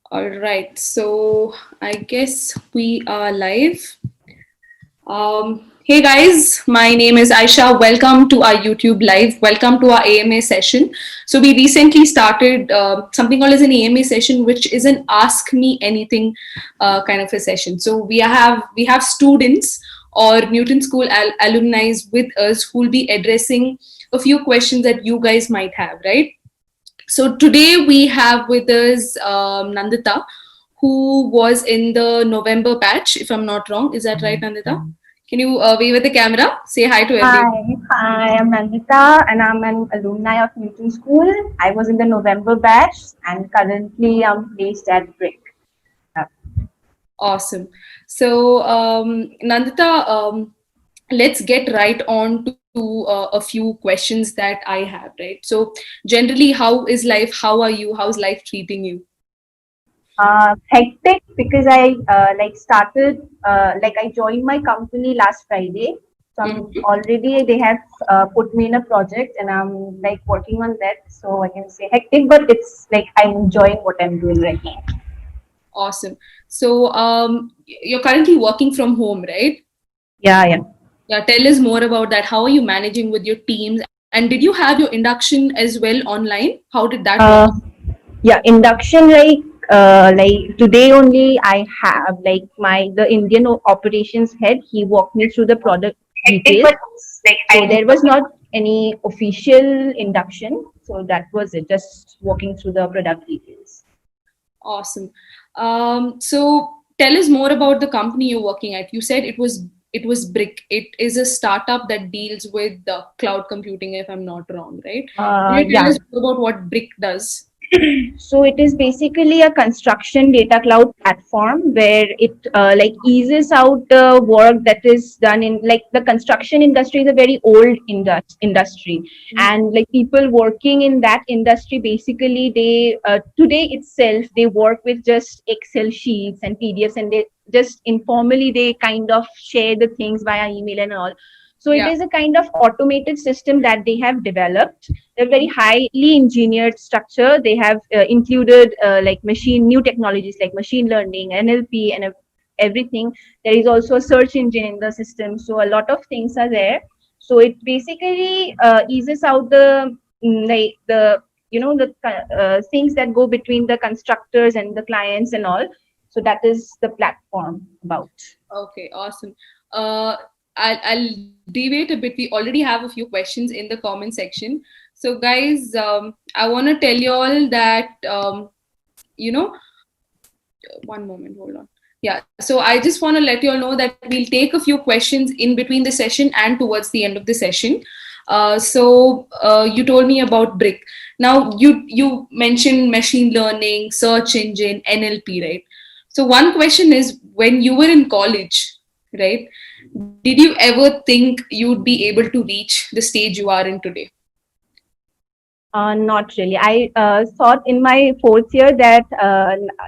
All right, so I guess we are live. Hey guys, my name is Aisha. Welcome to our YouTube live. Welcome to our AMA session. So we recently started something called as an AMA session, which is an Ask Me Anything kind of a session. So we have students or Newton School alumni with us who will be addressing a few questions that you guys might have, right? So today we have with us Nandita, who was in the November batch, if I'm not wrong. Is that right, Nandita? Can you wave at the camera? Say hi to everyone. Hi, I am Nandita and I'm an alumni of Newton School. I was in the November batch and currently I'm placed at BRIC. Uh, Awesome. So, Nandita, let's get right on to a few questions that I have, right? So, generally, how is life? How are you? How's life treating you? Hectic because I joined my company last Friday. So I'm Mhm. already, they have put me in a project and I'm like working on that. So I can say hectic, but it's like I'm enjoying what I'm doing right now. Awesome. So, you're currently working from home, right? Yeah, yeah. Yeah, tell us more about that. How are you managing with your teams? And did you have your induction as well online? How did that work? Uh, Yeah, induction like today only I have like the Indian operations head. He walked me through the product Hectic, details. but like So I there was not any official induction. So that was it. Just walking through the product details. awesome. So tell us more about the company you're working at. You said it was Brick. It is a startup that deals with the cloud computing, if I'm not wrong, right? Can you tell Yeah. us more about what Brick does? So it is basically a construction data cloud platform where it like eases out the work that is done in like the construction industry is a very old industry, and like people working in that industry basically they today itself they work with just Excel sheets and PDFs, and they just informally they kind of share the things via email and all. So it Yeah. is a kind of automated system that they have developed. They're very highly engineered structure. They have included like new technologies like machine learning, NLP, and everything. There is also a search engine in the system, so a lot of things are there. So it basically eases out the like the the things that go between the constructors and the clients and all. So that is the platform about. Okay, awesome. Uh, I'll deviate a bit. We already have a few questions in the comment section. So, guys, I want to tell you all that, you know, one moment, hold on. Yeah, so I just want to let you all know that we'll take a few questions in between the session and towards the end of the session. You told me about Brick. Now, you mentioned machine learning, search engine, NLP, right? So one question is, when you were in college, right? Did you ever think you'd be able to reach the stage you are in today? Not really. I thought in my fourth year that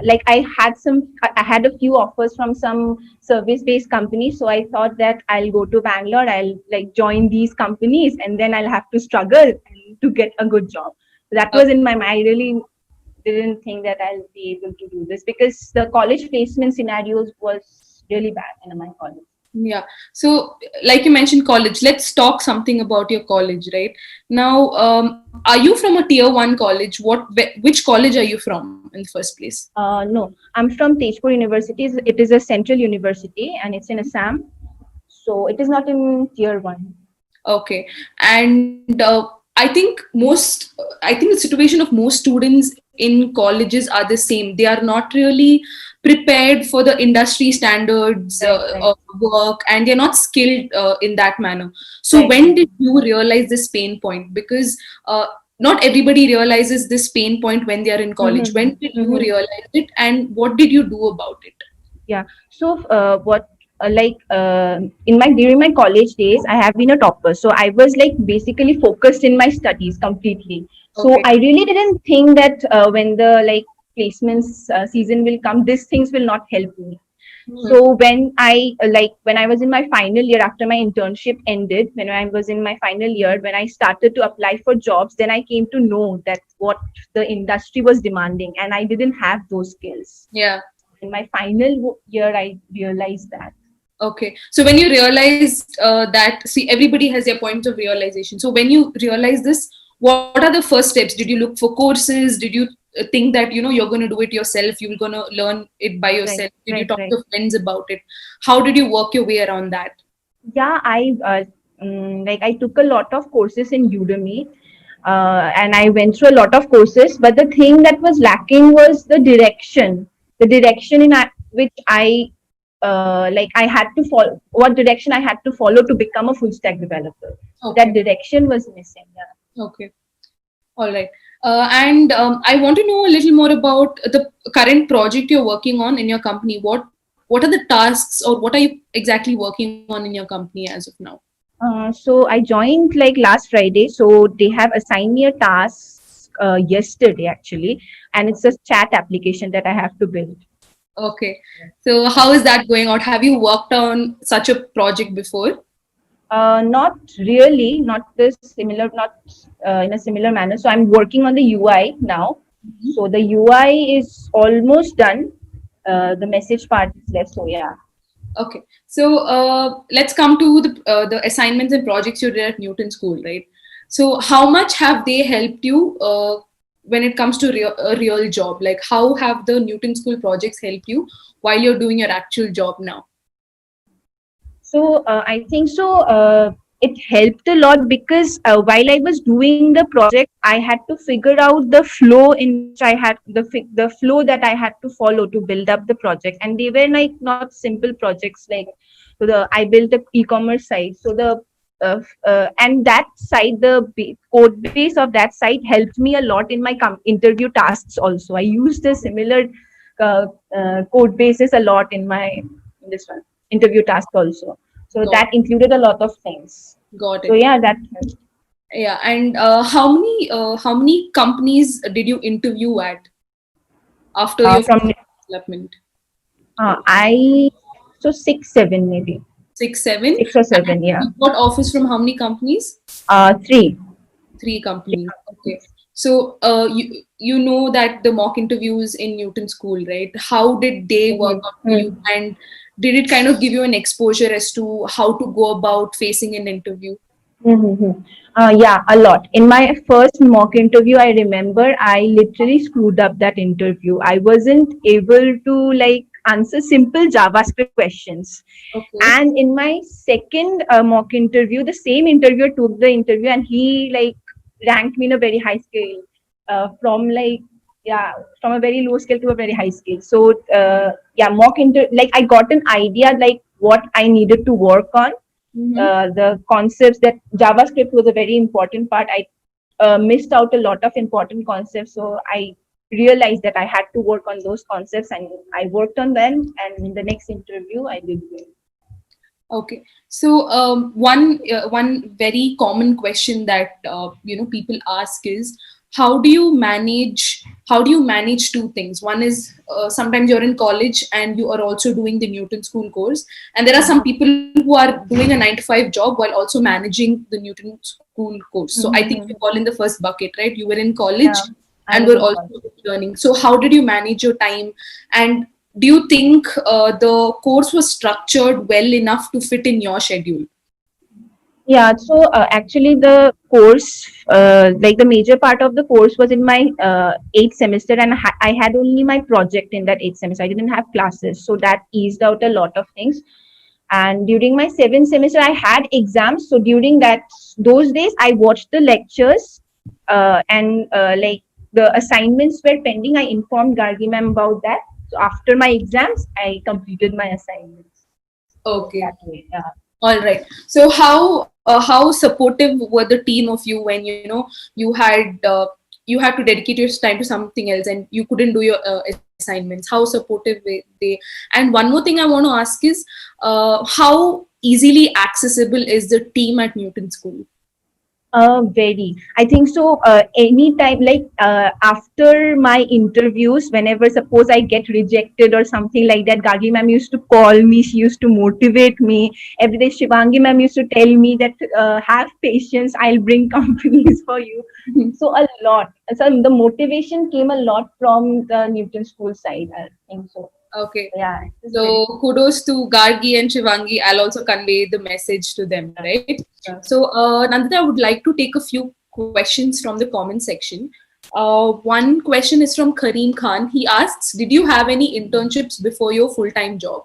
like I had a few offers from some service-based companies. So I thought that I'll go to Bangalore, I'll like join these companies, and then I'll have to struggle to get a good job. That was in my mind. I really didn't think that I'll be able to do this because the college placement scenarios was really bad in my college. Yeah. So, like you mentioned, college. Let's talk something about your college, right? Now, are you from a tier one college? Which college are you from in the first place? No, I'm from Tezpur University. It is a central university and it's in Assam. So it is not in tier one. Okay. And I think the situation of most students in colleges are the same. They are not really prepared for the industry standards Right, right, of work, and they're not skilled in that manner. So, right, when right. did you realize this pain point? Because not everybody realizes this pain point when they are in college. When did you Mm-hmm. realize it, and what did you do about it? Yeah. So what in my during my college days, I have been a topper. So I was like basically focused in my studies completely. So Okay. I really didn't think that when the like placements season will come, these things will not help me. So when when I was in my final year after my internship ended, when I was in my final year, when I started to apply for jobs, then I came to know that what the industry was demanding, and I didn't have those skills. Yeah. In my final year, I realized that. Okay. So when you realized that, see, everybody has their point of realization. So when you realize this, what are the first steps? Did you look for courses? Did you think that, you're going to do it yourself? You're going to learn it by Right, yourself? Did you right, talk right. to friends about it? How did you work your way around that? Yeah, I took a lot of courses in Udemy, and I went through a lot of courses. But the thing that was lacking was the direction which I had to follow, what direction I had to follow to become a full stack developer. So that Okay. direction was missing. Yeah. Okay. All right. And I want to know a little more about the current project you're working on in your company. What are the tasks, or what are you exactly working on in your company as of now? So I joined like last Friday. So they have assigned me a task yesterday actually, and it's a chat application that I have to build. Okay. So how is that going out? Have you worked on such a project before? Not really, not this similar, not in a similar manner. So I'm working on the UI now. So the UI is almost done. The message part is left. So yeah. Okay. So let's come to the assignments and projects you did at Newton School, right? So how much have they helped you when it comes to a real job? Like, how have the Newton School projects helped you while you're doing your actual job now? So I think so. It helped a lot because while I was doing the project, I had to figure out the flow in which I had the flow that I had to follow to build up the project, and they were like not simple projects. Like, so the I built a e-commerce site. So and that site, code base of that site helped me a lot in my interview tasks. Also, I used the similar uh, code bases a lot in my in this one interview task also. So Got that included a lot of things. got So it. yeah, that helped. Yeah. And how many companies did you interview at after your From development? I so 6, 7 maybe, Six, seven. 6 or 7. And Yeah. you got offers from how many companies? Three. Three companies. Okay. So you know that the mock interviews in Newton School, right? How did they work out for you? Mm-hmm. And did it kind of give you an exposure as to how to go about facing an interview? Mm-hmm. Yeah, a lot. In my first mock interview, I remember I literally screwed up that interview. I wasn't able to like answer simple JavaScript questions. Okay. And in my second mock interview, the same interviewer took the interview, and he like ranked me in a very high scale, from like, yeah, from a very low scale to a very high scale. So yeah, like I got an idea like what I needed to work on, Mm-hmm. the concepts that JavaScript was a very important part. I missed out a lot of important concepts, so I realized that I had to work on those concepts, and I worked on them. And in the next interview, I did well. Okay. So one very common question that people ask is, how do you manage two things? One is, sometimes you're in college and you are also doing the Newton School course, and there are some people who are doing a 9 to 5 job while also managing the Newton School course. So I think you Mm-hmm. fall in the first bucket, right? You were in college Yeah, I and was were in also college. learning. So how did you manage your time? And do you think the course was structured well enough to fit in your schedule? Yeah, so actually, the course, like the major part of the course was in my eighth semester, and I had only my project in that eighth semester. I didn't have classes, so that eased out a lot of things. And during my seventh semester, I had exams. So during those days, I watched the lectures, and like the assignments were pending. I informed Gargi ma'am about that. So after my exams, I completed my assignments. So Okay. that way, yeah. All right. So how supportive were the team of you when you had to dedicate your time to something else and you couldn't do your assignments? How supportive were they? And one more thing I want to ask is, how easily accessible is the team at Newton School? Very. I think so. Anytime, like after my interviews, whenever suppose I get rejected or something like that, Gagi ma'am used to call me. She used to motivate me. Every day, Shivangi ma'am used to tell me that have patience. I'll bring companies for you. So a lot. So the motivation came a lot from the Newton School side. I think so. Okay. Yeah, it is very. So kudos to Gargi and Shivangi. I'll also convey the message to them, right? So Nandita, I would like to take a few questions from the comment section. One question is from Kareem Khan. He asks, did you have any internships before your full-time job?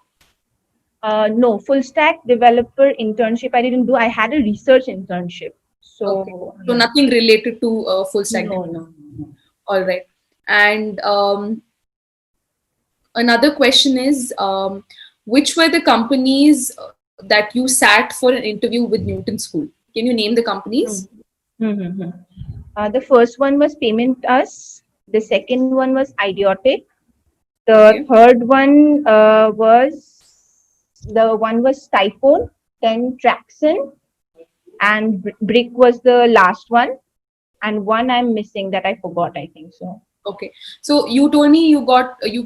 No, full stack developer internship I didn't do. I had a research internship. Okay. So So yeah. nothing related to full stack No, development. no, no. All right. And another question is, which were the companies that you sat for an interview with Newton School? Can you name the companies? Mm-hmm. The first one was Payment Us. The second one was Idiotic. The Okay. third one was Typhoon. Then Traxon and Brick was the last one. And one I'm missing that I forgot. I think so. Okay. So you told me you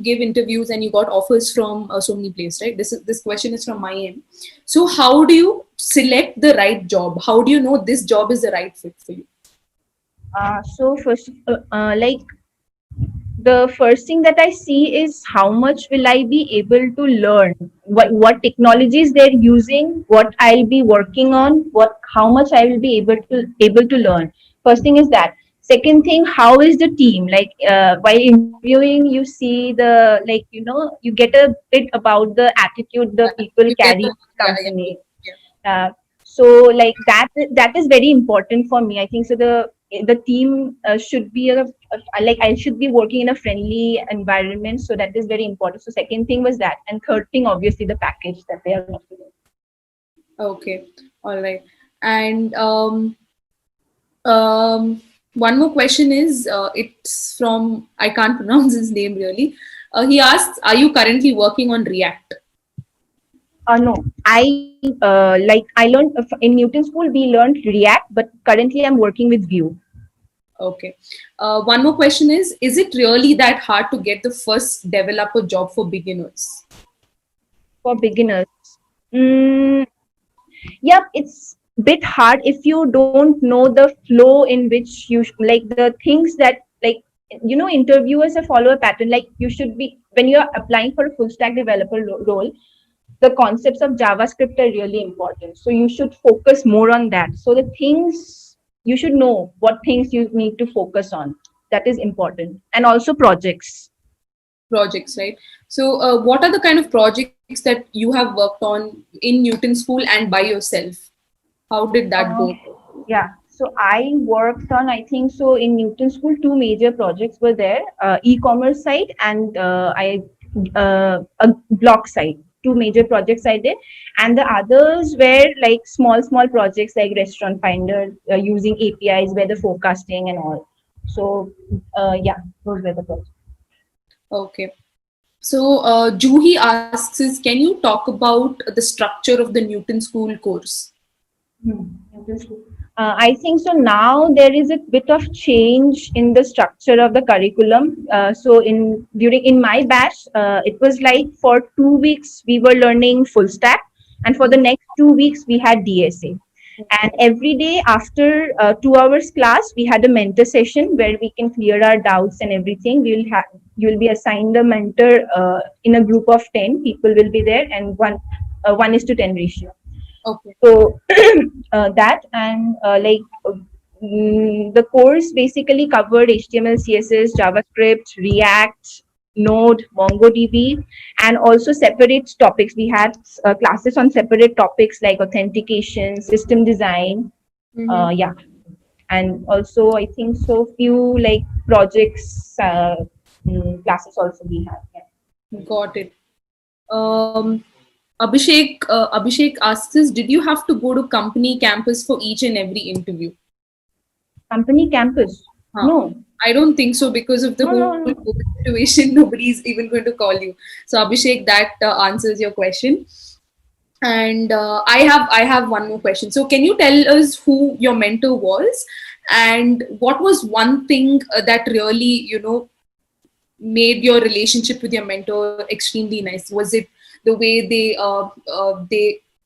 gave interviews and you got offers from so many places, right? This question is from my end. So how do you select the right job? How do you know this job is the right fit for you? So first, like the first thing that I see is how much will I be able to learn, what technologies they're using, what I'll be working on, what how much I will be able to learn. First thing is that. Second thing, how is the team? Like while interviewing, you see the like you get a bit about the attitude the people You get carry the in the yeah, yeah, company. yeah. So like that is very important for me. I think so the team should be like I should be working in a friendly environment, so that is very important. So second thing was that, and third thing obviously the package that they are offering. Okay. All right. And one more question is it's from I can't pronounce his name really. He asks, "Are you currently working on React?" No, I learned in Newton School we learned React, but currently I'm working with Vue. Okay. One more question is it really that hard to get the first developer job for beginners? For beginners. Mm, Yep, it's bit hard if you don't know the flow in which like the things that like interviewers follow a pattern. Like you should be when you're applying for a full stack developer role, the concepts of JavaScript are really important. So you should focus more on that. So the things you should know what things you need to focus on. That is important. And also projects. Projects, right? So, what are the kind of projects that you have worked on in Newton School and by yourself? How did that Uh, go? yeah. So I worked on, I think so in Newton School, two major projects were there, e-commerce side and a blog side. Two major projects I did, and the others were like small projects like Restaurant Finder using APIs, weather forecasting and all. So yeah, those were the projects. Okay. So, Juhi asks is, can you talk about the structure of the Newton School course? I think so. Now there is a bit of change in the structure of the curriculum. So in my batch, it was like for 2 weeks we were learning full stack, and for the next 2 weeks we had DSA. And every day after 2 hours class, we had a mentor session where we can clear our doubts and everything. You'll be assigned a mentor in a group of 10 people will be there, and 1:10 ratio. Okay. So that and the course basically covered HTML, CSS, JavaScript, React, Node, MongoDB, and also separate topics. We had classes on separate topics like authentication, system design. Mm-hmm. Yeah, and also I think so few like projects classes also we have. Yeah. Got it. Um, Abhishek asks us, did you have to go to company campus for each and every interview? Company campus? Huh. No. I don't think so because of the whole No. COVID situation. Nobody's even going to call you. So Abhishek, that answers your question. And I have one more question. So can you tell us who your mentor was, and what was one thing that really, made your relationship with your mentor extremely nice? Was it the way they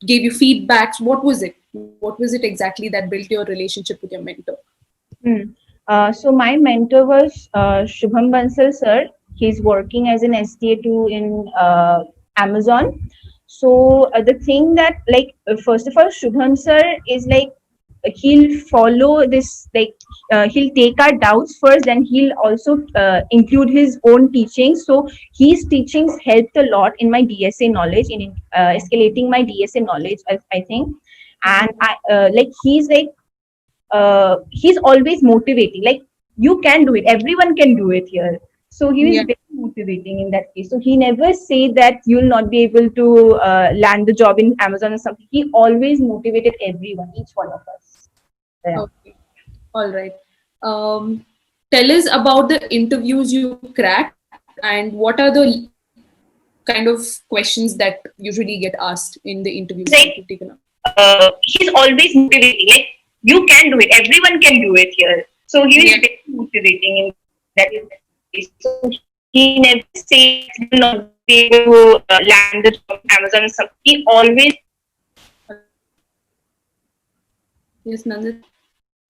gave you feedbacks? What was it? What was it exactly that built your relationship with your mentor? Hmm. So my mentor was Shubham Bansal sir. He's working as an SDA2 in Amazon. So the thing that first of all, Shubham sir is like he'll follow this he'll take our doubts first, then he'll also include his own teachings. So his teachings helped a lot in my DSA knowledge, in escalating my DSA knowledge, I think. And I he's always motivating. Like, you can do it. Everyone can do it here. So he is Yeah. very motivating in that case. So he never say that you'll not be able to land the job in Amazon or something. He always motivated everyone, each one of us. Yeah. Okay. All right. Um, Tell us about the interviews you cracked, and what are the kind of questions that usually get asked in the interviews that you've taken up? He's always motivating. Like, you can do it. Everyone can do it here. So he is very motivating in that case. So he never says you will not be able to land the job on Amazon or something. He always. Yes, Nandit.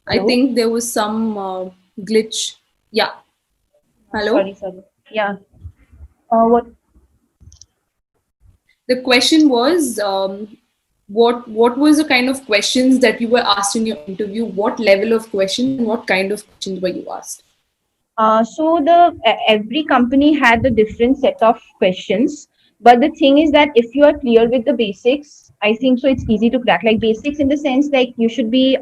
I Hello. think there was some glitch. Yeah. Hello. Sorry. Yeah. What? The question was, what was the kind of questions that you were asked in your interview? What level of questions and what kind of questions were you asked? So every company had a different set of questions, but the thing is that if you are clear with the basics, I think so it's easy to crack. Like basics in the sense, like you should be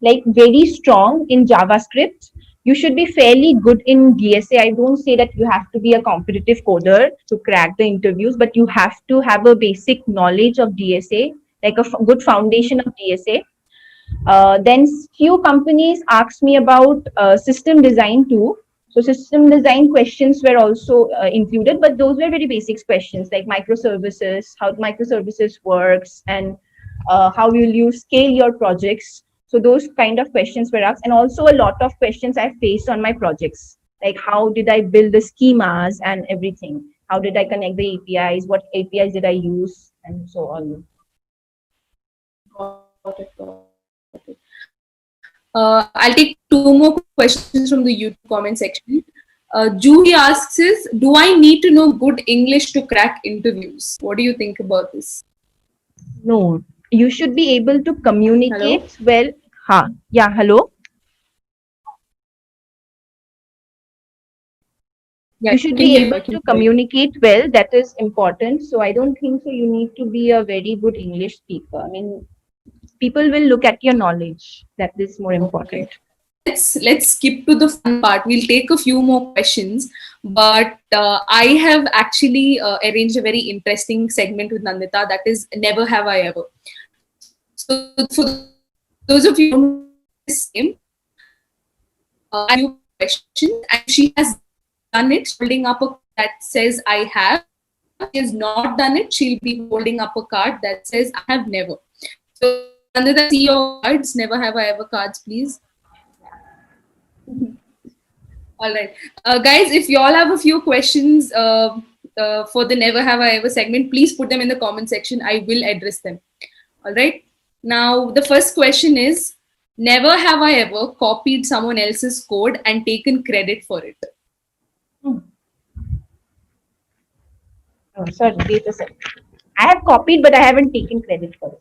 like very strong in JavaScript. You should be fairly good in DSA. I don't say that you have to be a competitive coder to crack the interviews, but you have to have a basic knowledge of DSA, like a good foundation of DSA. Then few companies asked me about system design too. So system design questions were also included, but those were very basic questions like microservices, how microservices works, and how will you scale your projects. So those kind of questions were asked, and also a lot of questions I faced on my projects, like how did I build the schemas and everything? How did I connect the APIs? What APIs did I use, and so on. Got it. I'll take two more questions from the YouTube comment section. Julie asks is, do I need to know good English to crack interviews? What do you think about this? No, you should be able to communicate Hello? well. Yeah, hello. Yeah, You I should can be hear you. able I can to hear you. communicate well. That is important. So I don't think so. You need to be a very good English speaker. I mean, people will look at your knowledge. That is more important. Okay. Let's skip to the fun part. We'll take a few more questions, but I have actually arranged a very interesting segment with Nandita, that is Never Have I Ever. So for those of you who don't know this game, I ask you a question, and if she has done it, holding up a that says I have. If she has not done it, she'll be holding up a card that says I have never. So Nandita, see your cards, Never Have I Ever cards, please. All right. Guys, if you all have a few questions for the Never Have I Ever segment, please put them in the comment section. I will address them. All right. Now, the first question is, never have I ever copied someone else's code and taken credit for it. Oh, sorry, wait a second. I have copied, but I haven't taken credit for it.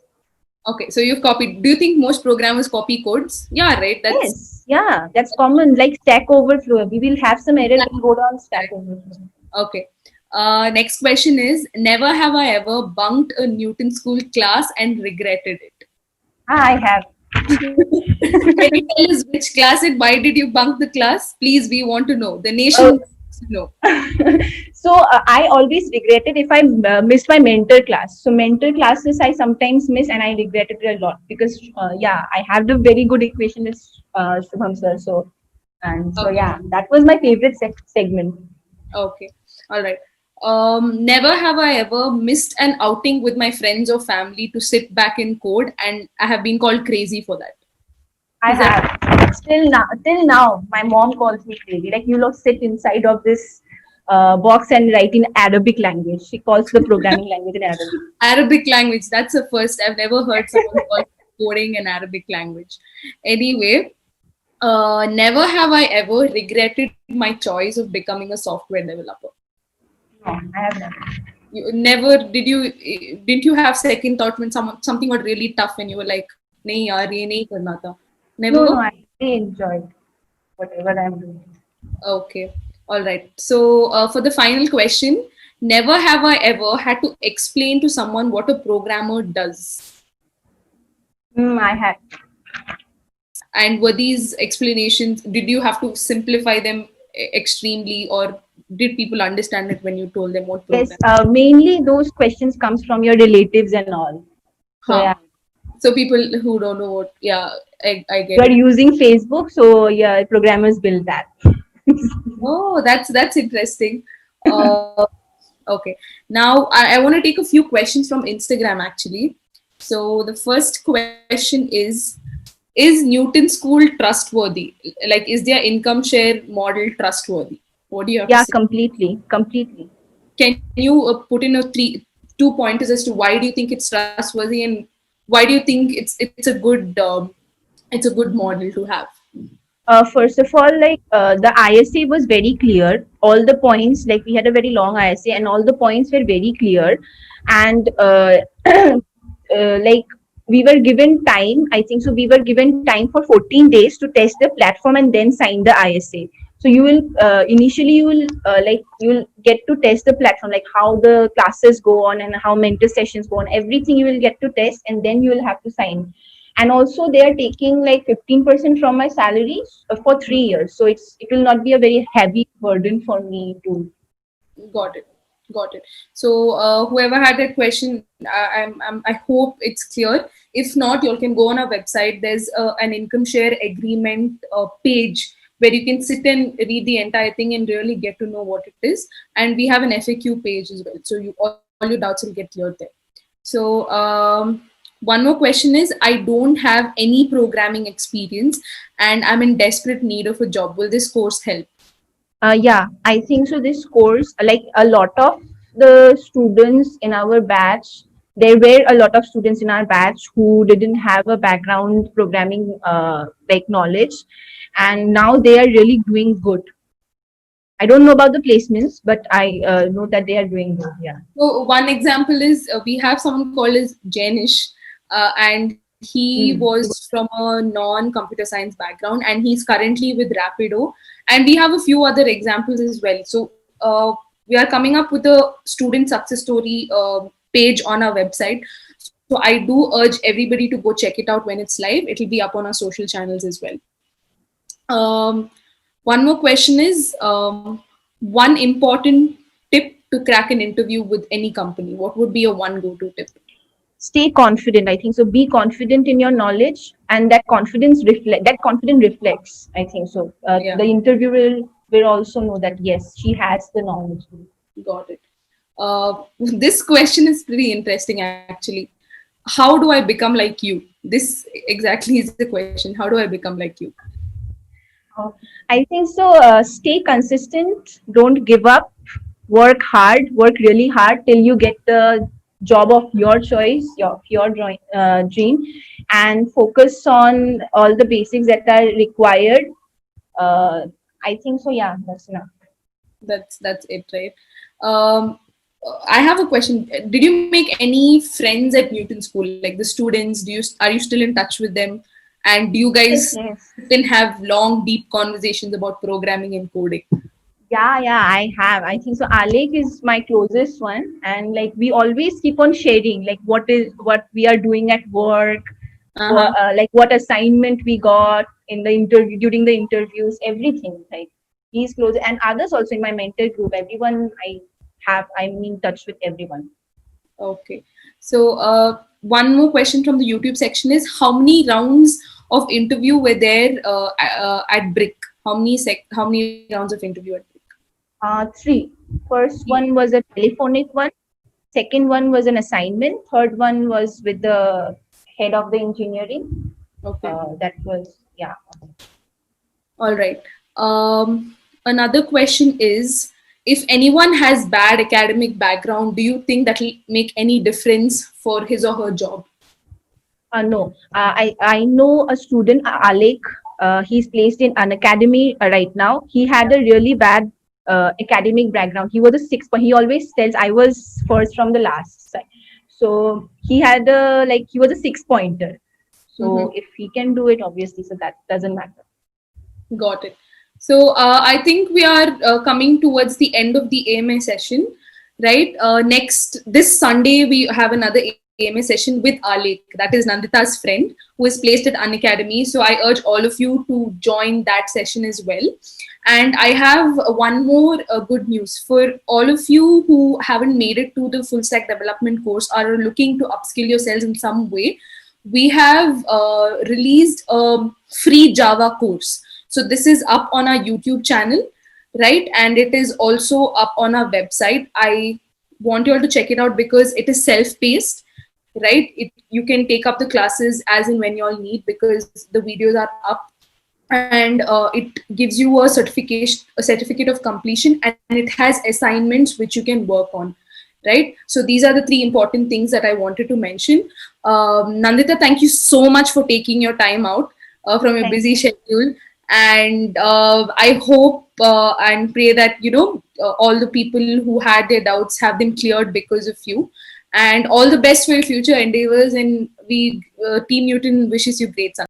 Okay, so you've copied. Do you think most programmers copy codes? Yeah, right. Yes, yeah, that's common. Like Stack Overflow, we will have some error. We'll go down Stack Overflow. Okay. Next question is, never have I ever bunked a Newton School class and regretted it. I have. Can you tell us which class and why did you bunk the class? Please, we want to know. The nation Uh, wants to know. so I always regretted if I missed my mentor class. So mentor classes I sometimes miss, and I regretted it a lot because yeah, I have the very good equation with Shubham sir. So Okay. yeah, that was my favorite segment. Okay. All right. Never have I ever missed an outing with my friends or family to sit back and code, and I have been called crazy for that. I Is that have till now. My mom calls me crazy. Like you lot sit inside of this box and write in Arabic language. She calls the programming language in Arabic. Arabic language? That's the first I've never heard someone call coding an Arabic language. Anyway, never have I ever regretted my choice of becoming a software developer. No, I have never. You never did you didn't you have second thought when something got really tough and you were like, नहीं यार ये नहीं करना था. No, Never? no, I really enjoyed whatever I'm doing. Okay. All right. So for the final question, never have I ever had to explain to someone what a programmer does. I have. And were these explanations, did you have to simplify them extremely, or did people understand it when you told them what Yes, program? mainly those questions comes from your relatives and all. So Huh. yeah, So people who don't know what, yeah, I you get are it. using Facebook, so yeah, programmers build that. Oh, that's interesting. Uh, okay. Now I want to take a few questions from Instagram actually. So the first question is Newton School trustworthy? Like, is their income share model trustworthy? What do you have to Yeah, say? completely, completely. Can you put in a two pointers as to why do you think it's trustworthy, and why do you think it's a good model to have? First of all, like the ISA was very clear. All the points, like we had a very long ISA, and all the points were very clear. And like we were given time. I think so. We were given time for 14 days to test the platform and then sign the ISA. So you will initially you will get to test the platform, like how the classes go on and how mentor sessions go on. Everything you will get to test, and then you will have to sign. And also they are taking like 15% from my salary for 3 years, so it will not be a very heavy burden for me to. Got it. Got it. So, whoever had that question, I hope it's clear. If not, you all can go on our website. There's an income share agreement page where you can sit and read the entire thing and really get to know what it is. And we have an FAQ page as well. So, all your doubts will get cleared there. So, one more question is, I don't have any programming experience and I'm in desperate need of a job. Will this course help? Yeah, I think so. This course, like a lot of the students in our batch, there were a lot of students in our batch who didn't have a background programming like knowledge, and now they are really doing good. I don't know about the placements, but I know that they are doing good. Yeah. So one example is we have someone called as Janish, and he Mm. was from a non-computer science background, and he's currently with Rapido. And we have a few other examples as well. So we are coming up with a student success story page on our website. So I do urge everybody to go check it out when it's live. It'll be up on our social channels as well. One more question is one important tip to crack an interview with any company. What would be your one go-to tip? Stay confident. I think so. Be confident in your knowledge, and that confidence reflects. I think so. Yeah, The interviewer will also know that yes, she has the knowledge. got it. This question is pretty interesting actually. How do I become like you? This exactly is the question. How do I become like you? I think so. Stay consistent. Don't give up. Work hard. Work really hard till you get the job of your choice, your dream, and focus on all the basics that are required. Uh, I think so. Yeah, that's enough. That's it, right? Um, I have a question. Did you make any friends at Newton School? Like the students, are you still in touch with them? And do you Yes, guys yes. then have long, deep conversations about programming and coding? Yeah, I have. I think so. Alec is my closest one, and like we always keep on sharing, like what we are doing at work, Uh-huh. like what assignment we got in the interview during the interviews, everything. Like he's close, and others also in my mentor group. Everyone I'm in touch with everyone. Okay. So one more question from the YouTube section is, how many rounds of interview were there at Brick? How many rounds of interview at Brick? Three. First one was a telephonic one. Second one was an assignment. Third one was with the head of the engineering. Okay. That was, yeah. All right. Another question is, if anyone has bad academic background, do you think that will make any difference for his or her job? No, I know a student, Alek. He's placed in an academy right now. He had a really bad academic background. He was a six point. He always tells I was first from the last side. So he had a like he was a 6 pointer. So if he can do it, obviously, so that doesn't matter. Got it. So I think we are coming towards the end of the AMA session, right? This Sunday, we have another AMA session with Alek, that is Nandita's friend, who is placed at Unacademy. So I urge all of you to join that session as well. And I have one more good news for all of you who haven't made it to the full stack development course or are looking to upskill yourselves in some way. We have released a free Java course. So this is up on our YouTube channel, right? And it is also up on our website. I want you all to check it out because it is self-paced, right? You can take up the classes as and when you all need because the videos are up, and it gives you a certificate of completion, and it has assignments which you can work on, right? So these are the three important things that I wanted to mention. Nandita, thank you so much for taking your time out from your busy schedule. And I hope and pray that, all the people who had their doubts have them cleared because of you. And all the best for your future endeavors. And Team Newton wishes you great success.